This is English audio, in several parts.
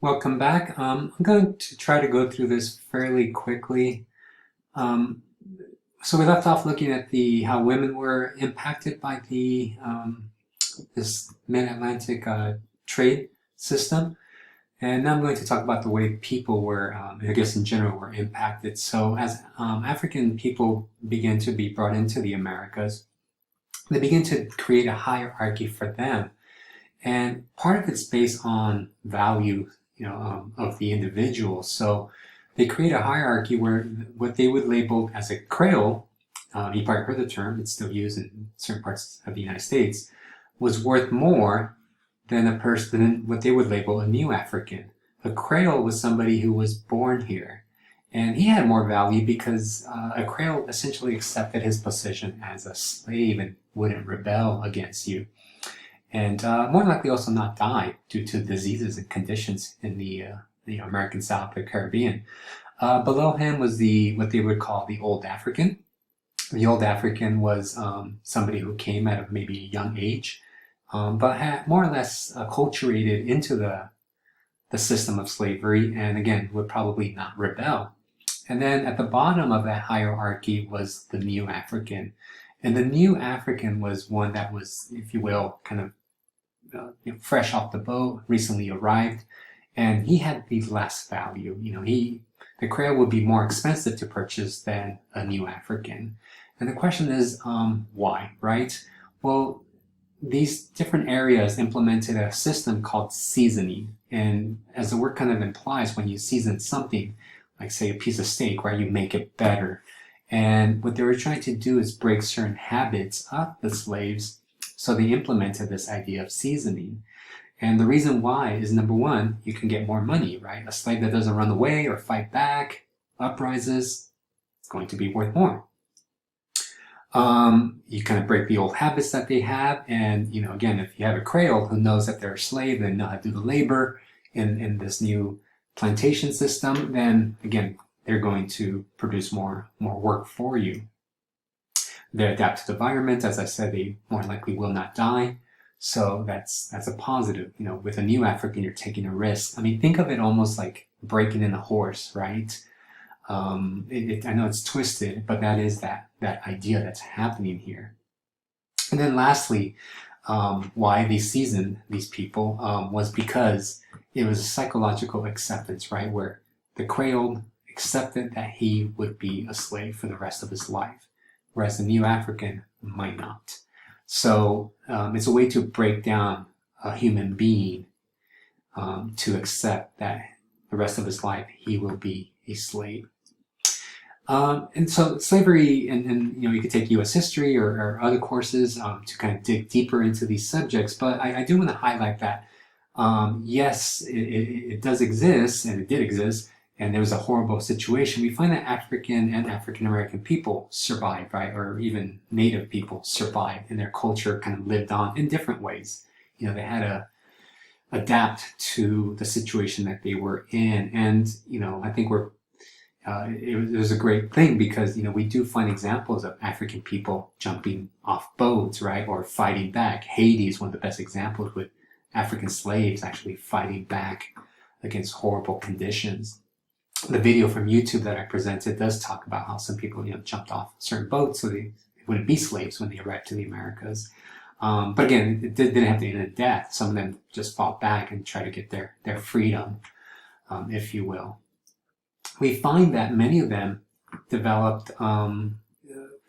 Welcome back. I'm going to try to go through this fairly quickly. Um, so we left off looking at the how women were impacted by the this mid-Atlantic trade system, and now I'm going to talk about the way people were, I guess in general, were impacted. So as African people began to be brought into the Americas, they began to create a hierarchy for them. And part of it's based on value, of the individual. So they create a hierarchy where what they would label as a Creole, you probably heard the term, it's still used in certain parts of the United States, was worth more than a person, than what they would label a New African. A Creole was somebody who was born here. And he had more value because a Creole essentially accepted his position as a slave and wouldn't rebel against you, and more likely also not die due to diseases and conditions in the American South, the Caribbean. Below him was the what they would call the Old African. The Old African was somebody who came at a maybe young age, but had more or less acculturated into the system of slavery, and again would probably not rebel. And then at the bottom of that hierarchy was the New African. And the New African was one that was, if you will, kind of fresh off the boat, recently arrived, and he had the less value. The Creole would be more expensive to purchase than a New African. And the question is, why, right? Well, these different areas implemented a system called seasoning. And as the word kind of implies, when you season something, like say a piece of steak, right, you make it better. And what they were trying to do is break certain habits of the slaves. So they implemented this idea of seasoning. And the reason why is, number one, you can get more money, right? A slave that doesn't run away or fight back, uprises, it's going to be worth more. You kind of break the old habits that they have. And, again, if you have a Creole who knows that they're a slave and know how to do the labor in this new plantation system, then, again, they're going to produce more work for you. They adapt to the environment. As I said, they more likely will not die. So that's a positive. With a New African, you're taking a risk. I mean, think of it almost like breaking in a horse, right? I know it's twisted, but that is that idea that's happening here. And then lastly, why they seasoned these people was because it was a psychological acceptance, right? Where the Creole accepted that he would be a slave for the rest of his life, whereas the New African might not. So it's a way to break down a human being to accept that the rest of his life he will be a slave. And so slavery, and you could take U.S. history or other courses to kind of dig deeper into these subjects, but I do want to highlight that yes, it does exist, and it did exist, and there was a horrible situation. We find that African and African American people survived, right? Or even Native people survived, and their culture kind of lived on in different ways. They had to adapt to the situation that they were in. And, I think it was a great thing because, we do find examples of African people jumping off boats, right? Or fighting back. Haiti is one of the best examples, with African slaves actually fighting back against horrible conditions. The video from YouTube that I presented does talk about how some people, jumped off certain boats so they wouldn't be slaves when they arrived to the Americas. But again, it didn't have to end in death. Some of them just fought back and tried to get their freedom, if you will. We find that many of them developed,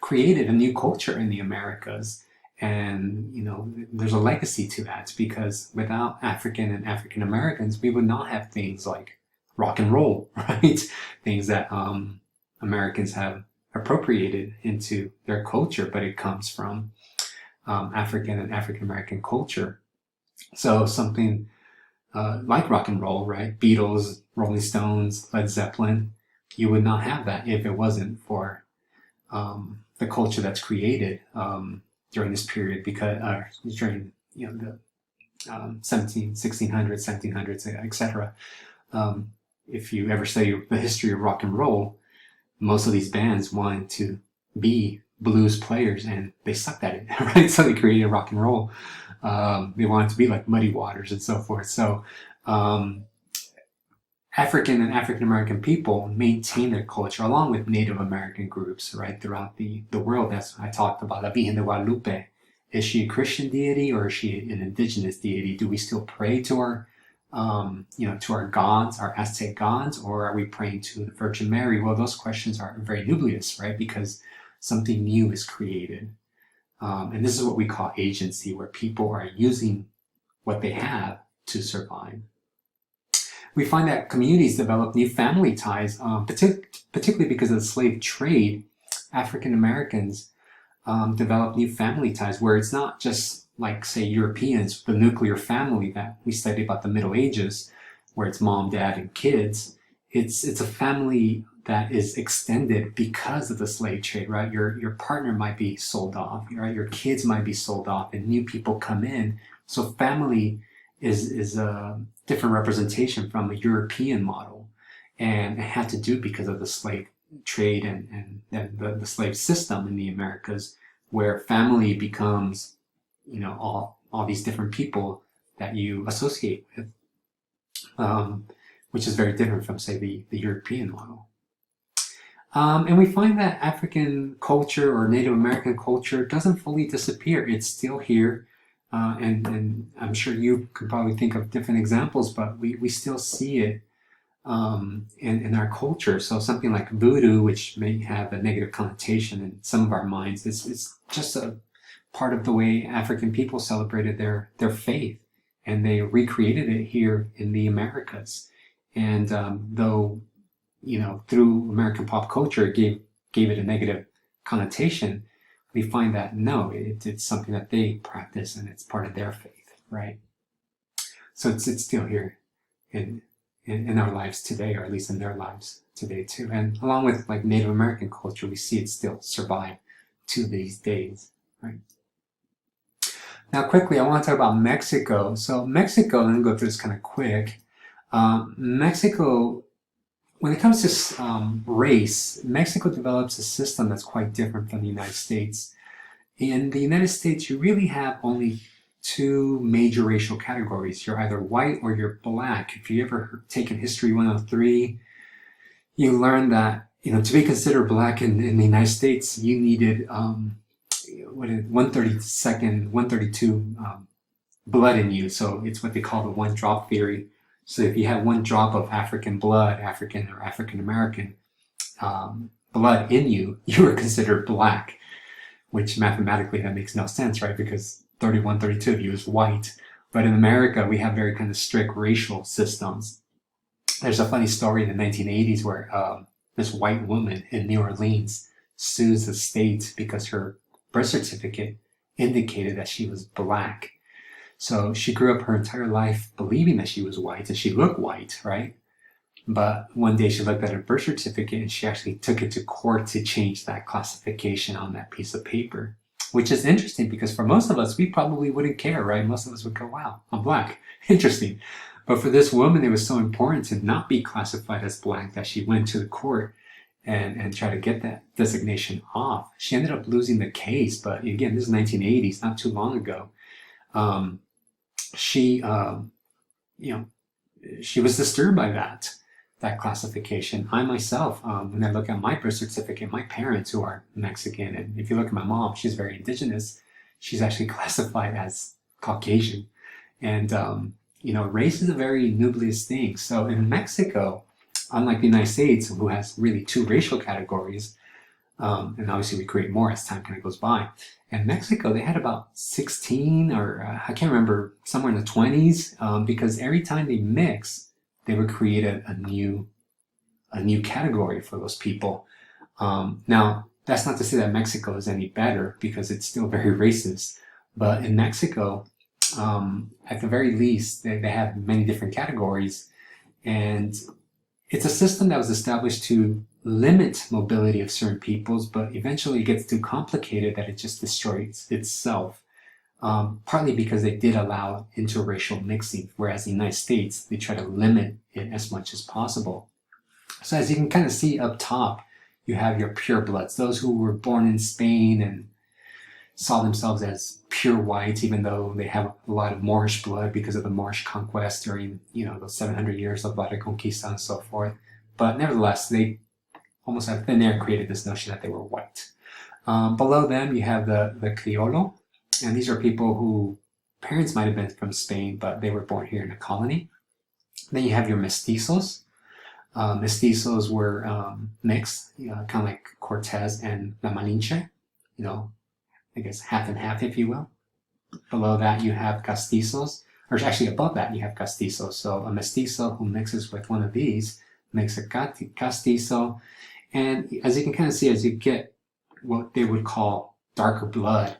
created a new culture in the Americas. And, there's a legacy to that, because without African and African Americans, we would not have things like rock and roll, right? Things that Americans have appropriated into their culture, but it comes from African and African American culture. So something like rock and roll, right? Beatles, Rolling Stones, Led Zeppelin, you would not have that if it wasn't for the culture that's created during this period, because during the 1600s, 1700s, etc. If you ever study the history of rock and roll, most of these bands wanted to be blues players and they sucked at it, right? So they created rock and roll. They wanted to be like Muddy Waters and so forth. So African and African American people maintain their culture along with Native American groups, right, throughout the world. As I talked about, La Virgen de Guadalupe. Is she a Christian deity or is she an indigenous deity? Do we still pray to our, to our gods, our Aztec gods, or are we praying to the Virgin Mary? Well, those questions are very dubious, right? Because something new is created. And this is what we call agency, where people are using what they have to survive. We find that communities develop new family ties, particularly because of the slave trade. African Americans develop new family ties where it's not just like, say, Europeans, the nuclear family that we study about the Middle Ages, where it's mom, dad, and kids. It's a family that is extended because of the slave trade, right? Your partner might be sold off, right? Your kids might be sold off, and new people come in. So family is a different representation from a European model, and it had to do because of the slave trade and the slave system in the Americas, where family becomes, all these different people that you associate with, which is very different from, say, the European model. And we find that African culture or Native American culture doesn't fully disappear. It's still here. And I'm sure you could probably think of different examples, but we still see it in our culture. So something like voodoo, which may have a negative connotation in some of our minds, it's just a part of the way African people celebrated their faith, and they recreated it here in the Americas. And though, through American pop culture, it gave it a negative connotation, we find that no, it's something that they practice and it's part of their faith, right? So it's still here in our lives today, or at least in their lives today too. And along with like Native American culture, we see it still survive to these days, right? Now quickly, I want to talk about Mexico. So Mexico, let me go through this kind of quick. Mexico, when it comes to race, Mexico develops a system that's quite different from the United States. In the United States, you really have only two major racial categories. You're either white or you're black. If you ever taken History 103, you learn that, to be considered black in the United States, you needed 132 blood in you. So it's what they call the one drop theory. So if you had one drop of African blood, African or African American blood in you, you were considered black, which mathematically that makes no sense, right? Because 32 of you is white. But in America, we have very kind of strict racial systems. There's a funny story in the 1980s where this white woman in New Orleans sues the state because her birth certificate indicated that she was black. So she grew up her entire life believing that she was white, and she looked white, right? But one day she looked at her birth certificate and she actually took it to court to change that classification on that piece of paper, which is interesting because for most of us, we probably wouldn't care, right? Most of us would go, wow, I'm black. Interesting. But for this woman, it was so important to not be classified as black that she went to the court and tried to get that designation off. She ended up losing the case, but again, this is 1980s, not too long ago. She was disturbed by that classification. I myself, when I look at my birth certificate, my parents who are Mexican, and if you look at my mom, she's very indigenous, she's actually classified as Caucasian. And, race is a very nubious thing. So in Mexico, unlike the United States, who has really two racial categories, and obviously we create more as time kind of goes by. In Mexico, they had about 16 or I can't remember, somewhere in the 20s, because every time they mix, they would create a new category for those people. Now, that's not to say that Mexico is any better because it's still very racist. But in Mexico, at the very least, they have many different categories. And it's a system that was established to limit mobility of certain peoples, but eventually it gets too complicated that it just destroys itself. Partly because they did allow interracial mixing, whereas in the United States, they try to limit it as much as possible. So as you can kind of see up top, you have your purebloods, those who were born in Spain and saw themselves as pure white, even though they have a lot of Moorish blood because of the Moorish conquest during, those 700 years of La Reconquista and so forth. But nevertheless, they almost out of thin air created this notion that they were white. Below them, you have the Criollo, and these are people who parents might have been from Spain, but they were born here in a colony. Then you have your mestizos. Mestizos were mixed, kind of like Cortez and La Malinche, I guess half and half, if you will. Below that, you have castizos, or actually above that, you have castizos. So a mestizo who mixes with one of these makes a castizo. And as you can kind of see, as you get what they would call darker blood,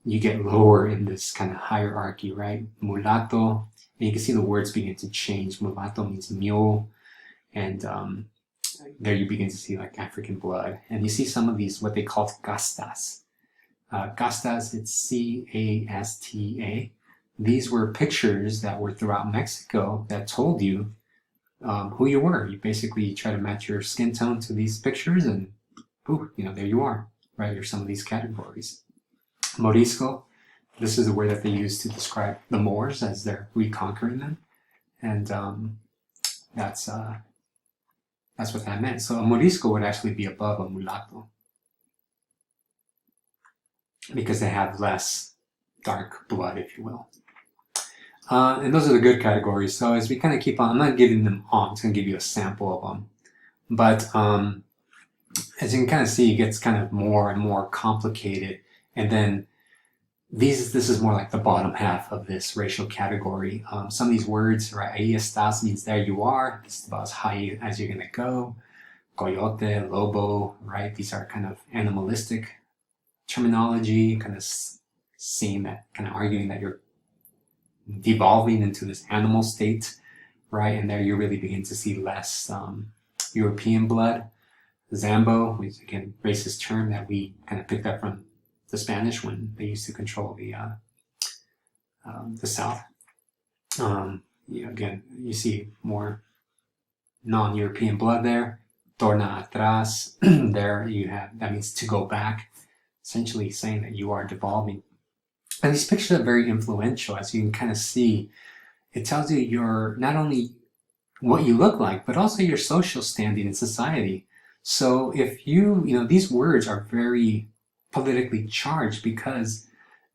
you get lower in this kind of hierarchy, right? Mulatto, and you can see the words begin to change. Mulatto means mule, and there you begin to see like African blood. And you see some of these, what they call castas. Castas, it's C-A-S-T-A. These were pictures that were throughout Mexico that told you who you were. You basically try to match your skin tone to these pictures, and poof, there you are, right? You're some of these categories. Morisco, this is a word that they use to describe the Moors as they're reconquering them, and that's what that meant. So a Morisco would actually be above a mulatto because they have less dark blood, if you will. And those are the good categories. So as we kind of keep on, I'm not giving them all, I'm just going to give you a sample of them. But as you can kind of see, it gets kind of more and more complicated. And then this is more like the bottom half of this racial category. Some of these words, right? Ahí estás means there you are. This is about as high as you're going to go. Coyote, lobo, right? These are kind of animalistic terminology, kind of saying that, kind of arguing that you're devolving into this animal state, right? And there you really begin to see less European blood. Zambo, which is again racist term that we kind of picked up from the Spanish when they used to control the South. Again, you see more non-European blood there. Torna atrás, there you have, that means to go back, essentially saying that you are devolving. And these pictures are very influential, as you can kind of see. It tells you your, not only what you look like, but also your social standing in society. So if these words are very politically charged because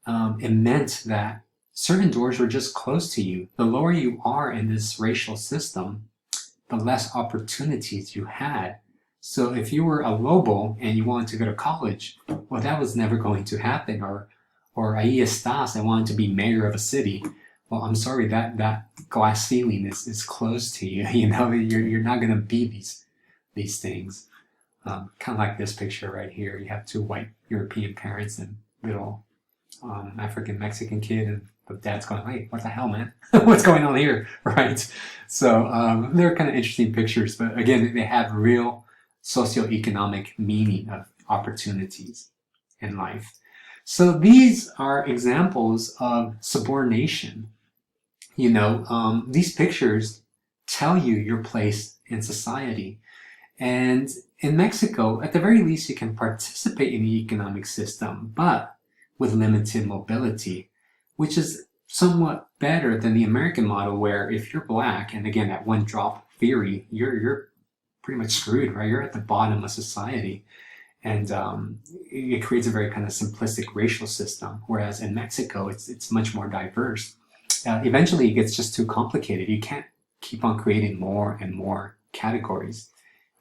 it meant that certain doors were just closed to you. The lower you are in this racial system, the less opportunities you had. So if you were a lobo and you wanted to go to college, well, that was never going to happen. Or ahí estás, I wanted to be mayor of a city. Well, I'm sorry, that glass ceiling is closed to you. You're not going to be these things. Kind of like this picture right here. You have two white European parents and little African Mexican kid, and the dad's going, "Hey, what the hell, man? What's going on here?" Right? So they're kind of interesting pictures, but again, they have real socioeconomic meaning of opportunities in life. So these are examples of subordination. These pictures tell you your place in society. And in Mexico, at the very least, you can participate in the economic system, but with limited mobility, which is somewhat better than the American model, where if you're black, and again, that one drop theory, you're pretty much screwed, right? You're at the bottom of society. And it creates a very kind of simplistic racial system, whereas in Mexico, it's much more diverse. Eventually, it gets just too complicated. You can't keep on creating more and more categories.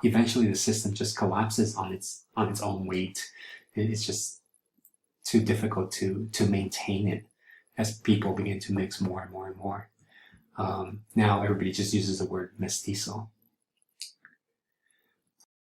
Eventually, the system just collapses on its own weight. It's just too difficult to maintain it as people begin to mix more and more and more. Now everybody just uses the word mestizo.